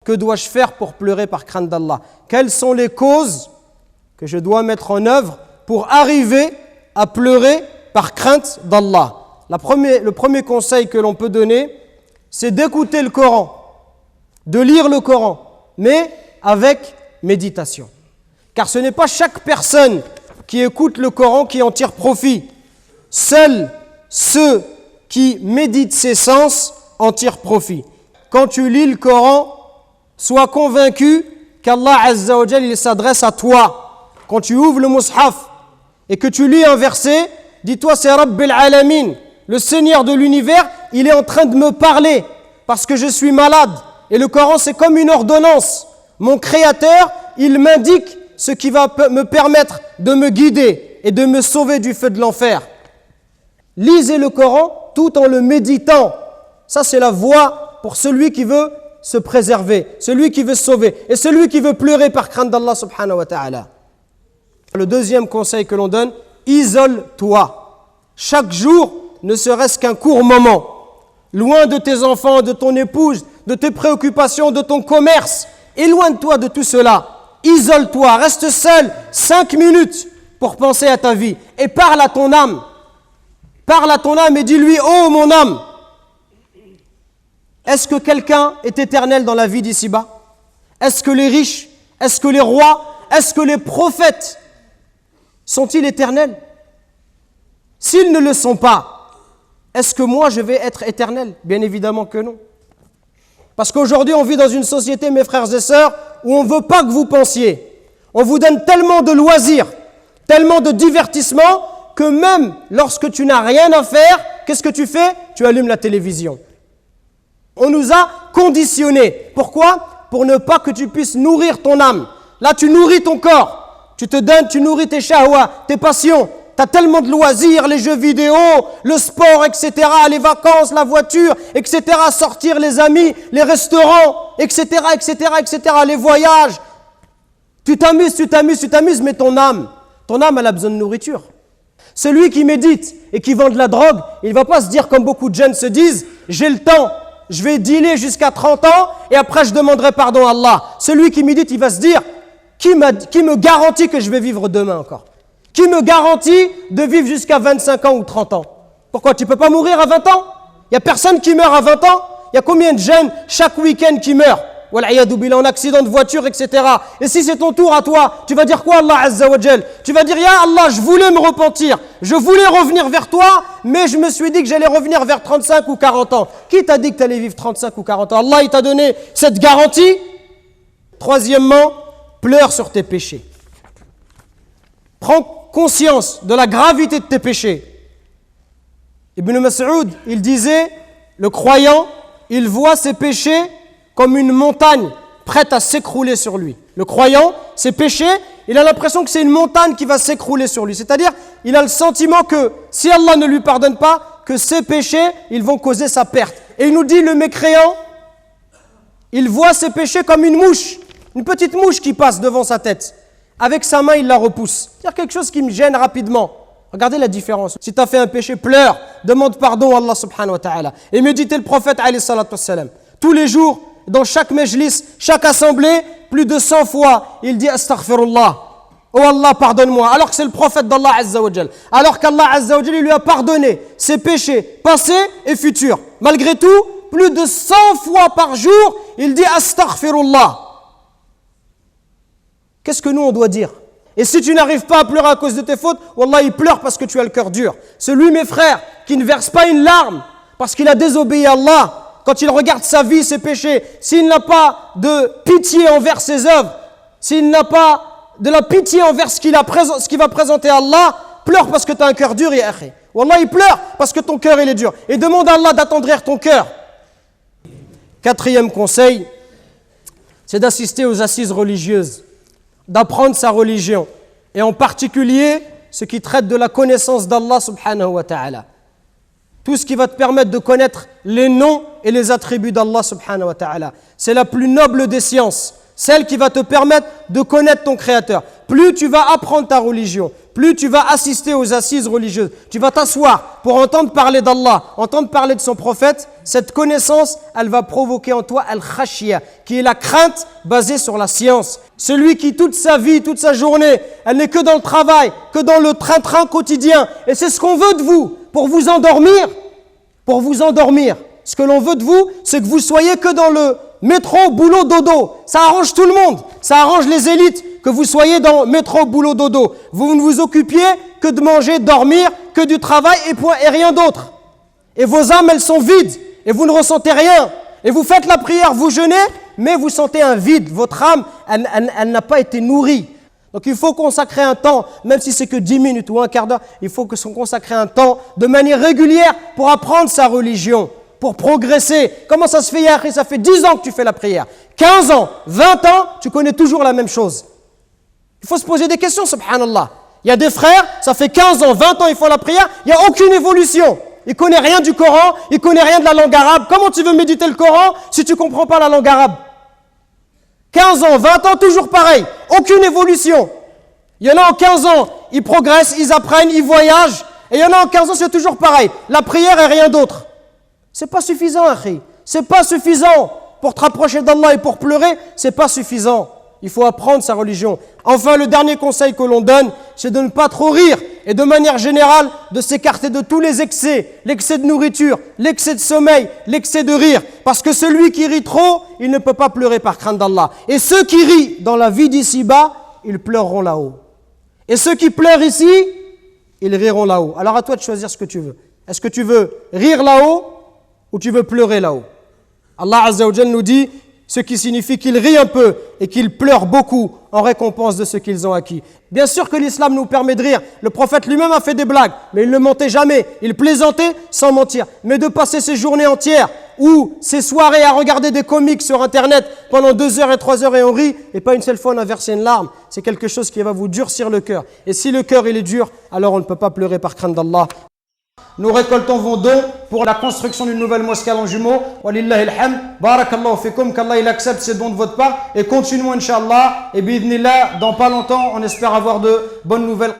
que dois-je faire pour pleurer par crainte d'Allah? Quelles sont les causes que je dois mettre en œuvre pour arriver à pleurer par crainte d'Allah? Le premier conseil que l'on peut donner, c'est d'écouter le Coran, de lire le Coran, mais avec méditation. Car ce n'est pas chaque personne qui écoute le Coran qui en tire profit. Seuls ceux qui méditent ses sens en tirent profit. Quand tu lis le Coran, sois convaincu qu'Allah Azza wa Jal, il s'adresse à toi. Quand tu ouvres le Mus'haf et que tu lis un verset, dis-toi c'est Rabbil Alamin, le Seigneur de l'univers, il est en train de me parler parce que je suis malade. Et le Coran c'est comme une ordonnance. Mon Créateur, il m'indique ce qui va me permettre de me guider et de me sauver du feu de l'enfer. Lisez le Coran tout en le méditant. Ça c'est la voie pour celui qui veut se préserver, celui qui veut se sauver et celui qui veut pleurer par crainte d'Allah subhanahu wa ta'ala. Le deuxième conseil que l'on donne, isole-toi. Chaque jour, ne serait-ce qu'un court moment, loin de tes enfants, de ton épouse, de tes préoccupations, de ton commerce, éloigne-toi de tout cela. Isole-toi, reste seul 5 minutes pour penser à ta vie et parle à ton âme. Parle à ton âme et dis-lui, oh mon âme, est-ce que quelqu'un est éternel dans la vie d'ici-bas? Est-ce que les riches, est-ce que les rois, est-ce que les prophètes sont-ils éternels? S'ils ne le sont pas, est-ce que moi je vais être éternel? Bien évidemment que non. Parce qu'aujourd'hui on vit dans une société, mes frères et sœurs, où on ne veut pas que vous pensiez. On vous donne tellement de loisirs, tellement de divertissements, que même lorsque tu n'as rien à faire, qu'est-ce que tu fais? Tu allumes la télévision. On nous a conditionnés. Pourquoi? Pour ne pas que tu puisses nourrir ton âme. Là, tu nourris ton corps. Tu te donnes, tu nourris tes shahwa, tes passions. Tu as tellement de loisirs, les jeux vidéo, le sport, etc., les vacances, la voiture, etc., sortir les amis, les restaurants, etc., les voyages. Tu t'amuses, mais ton âme, elle a besoin de nourriture. Celui qui médite et qui vend de la drogue, il ne va pas se dire comme beaucoup de jeunes se disent, j'ai le temps, je vais dealer jusqu'à 30 ans et après je demanderai pardon à Allah. Celui qui médite, il va se dire, qui me garantit que je vais vivre demain encore? Qui me garantit de vivre jusqu'à 25 ans ou 30 ans? Pourquoi? Tu ne peux pas mourir à 20 ans? Il n'y a personne qui meurt à 20 ans. Il y a combien de jeunes chaque week-end qui meurent? Wal'iyadu billah, en accident de voiture, etc. Et si c'est ton tour à toi, tu vas dire quoi, Allah Azza wa Jal? Tu vas dire, Ya Allah, je voulais me repentir, je voulais revenir vers toi, mais je me suis dit que j'allais revenir vers 35 ou 40 ans. Qui t'a dit que tu allais vivre 35 ou 40 ans? Allah, il t'a donné cette garantie. Troisièmement, pleure sur tes péchés. Prends conscience de la gravité de tes péchés. Ibn Mas'ud, il disait, le croyant, il voit ses péchés comme une montagne prête à s'écrouler sur lui. Le croyant, ses péchés, il a l'impression que c'est une montagne qui va s'écrouler sur lui. C'est-à-dire, il a le sentiment que si Allah ne lui pardonne pas, que ses péchés, ils vont causer sa perte. Et il nous dit, le mécréant, il voit ses péchés comme une mouche, une petite mouche qui passe devant sa tête. Avec sa main, il la repousse. C'est-à-dire quelque chose qui me gêne rapidement. Regardez la différence. Si tu as fait un péché, pleure, demande pardon à Allah subhanahu wa ta'ala. Et méditez le prophète alayhi salatu wassalam. Tous les jours, dans chaque majlis, chaque assemblée, plus de 100 fois, il dit astaghfirullah. Oh Allah, pardonne-moi. Alors que c'est le prophète d'Allah Azza wa Jal. Alors qu'Allah Azza wa Jal, il lui a pardonné ses péchés passés et futurs. Malgré tout, plus de 100 fois par jour, il dit astaghfirullah. Qu'est-ce que nous on doit dire? Et si tu n'arrives pas à pleurer à cause de tes fautes, Wallah, il pleure parce que tu as le cœur dur. Celui, mes frères, qui ne verse pas une larme parce qu'il a désobéi à Allah, quand il regarde sa vie, ses péchés, s'il n'a pas de pitié envers ses œuvres, s'il n'a pas de la pitié envers ce qu'il va présenter à Allah, pleure parce que tu as un cœur dur, ya akhi. Wallah, il pleure parce que ton cœur il est dur. Et demande à Allah d'attendrir ton cœur. Quatrième conseil, c'est d'assister aux assises religieuses, d'apprendre sa religion. Et en particulier, ce qui traite de la connaissance d'Allah subhanahu wa ta'ala. Tout ce qui va te permettre de connaître les noms et les attributs d'Allah subhanahu wa ta'ala. C'est la plus noble des sciences, celle qui va te permettre de connaître ton Créateur. Plus tu vas apprendre ta religion, plus tu vas assister aux assises religieuses, tu vas t'asseoir pour entendre parler d'Allah, entendre parler de son prophète, cette connaissance, elle va provoquer en toi al-khashya, qui est la crainte basée sur la science. Celui qui toute sa vie, toute sa journée, elle n'est que dans le travail, que dans le train-train quotidien. Et c'est ce qu'on veut de vous, pour vous endormir. Pour vous endormir. Ce que l'on veut de vous, c'est que vous soyez que dans le métro, boulot, dodo. Ça arrange tout le monde. Ça arrange les élites. Que vous soyez dans métro, boulot, dodo. Vous ne vous occupiez que de manger, dormir, que du travail et rien d'autre. Et vos âmes, elles sont vides. Et vous ne ressentez rien. Et vous faites la prière, vous jeûnez, mais vous sentez un vide. Votre âme, elle n'a pas été nourrie. Donc il faut consacrer un temps, même si c'est que 10 minutes ou un quart d'heure, il faut consacrer un temps de manière régulière pour apprendre sa religion, pour progresser. Comment ça se fait, Yahri? Ça fait 10 ans que tu fais la prière. 15 ans, 20 ans, tu connais toujours la même chose. Il faut se poser des questions, subhanallah. Il y a des frères, ça fait 15 ans, 20 ans, ils font la prière, il n'y a aucune évolution. Ils ne connaissent rien du Coran, ils ne connaissent rien de la langue arabe. Comment tu veux méditer le Coran si tu ne comprends pas la langue arabe? 15 ans, 20 ans, toujours pareil. Aucune évolution. Il y en a en 15 ans, ils progressent, ils apprennent, ils voyagent. Et il y en a en 15 ans, c'est toujours pareil. La prière et rien d'autre. C'est pas suffisant, Akhi. C'est pas suffisant. Pour te rapprocher d'Allah et pour pleurer, c'est pas suffisant. Il faut apprendre sa religion. Enfin, le dernier conseil que l'on donne, c'est de ne pas trop rire et de manière générale, de s'écarter de tous les excès. L'excès de nourriture, l'excès de sommeil, l'excès de rire. Parce que celui qui rit trop, il ne peut pas pleurer par crainte d'Allah. Et ceux qui rient dans la vie d'ici-bas, ils pleureront là-haut. Et ceux qui pleurent ici, ils riront là-haut. Alors à toi de choisir ce que tu veux. Est-ce que tu veux rire là-haut ou tu veux pleurer là-haut? Allah Azza wa Jalla nous dit, ce qui signifie qu'ils rient un peu et qu'ils pleurent beaucoup en récompense de ce qu'ils ont acquis. Bien sûr que l'islam nous permet de rire. Le prophète lui-même a fait des blagues, mais il ne mentait jamais. Il plaisantait sans mentir. Mais de passer ses journées entières ou ses soirées à regarder des comics sur Internet pendant 2 heures et 3 heures et on rit, et pas une seule fois on a versé une larme, c'est quelque chose qui va vous durcir le cœur. Et si le cœur il est dur, alors on ne peut pas pleurer par crainte d'Allah. Nous récoltons vos dons pour la construction d'une nouvelle mosquée à Longjumeau. Walillahi alhamd. Barakallahu fikum, qu'Allah il accepte ces dons de votre part. Et continuons, Inch'Allah. Et bi'idhnillah, dans pas longtemps, on espère avoir de bonnes nouvelles.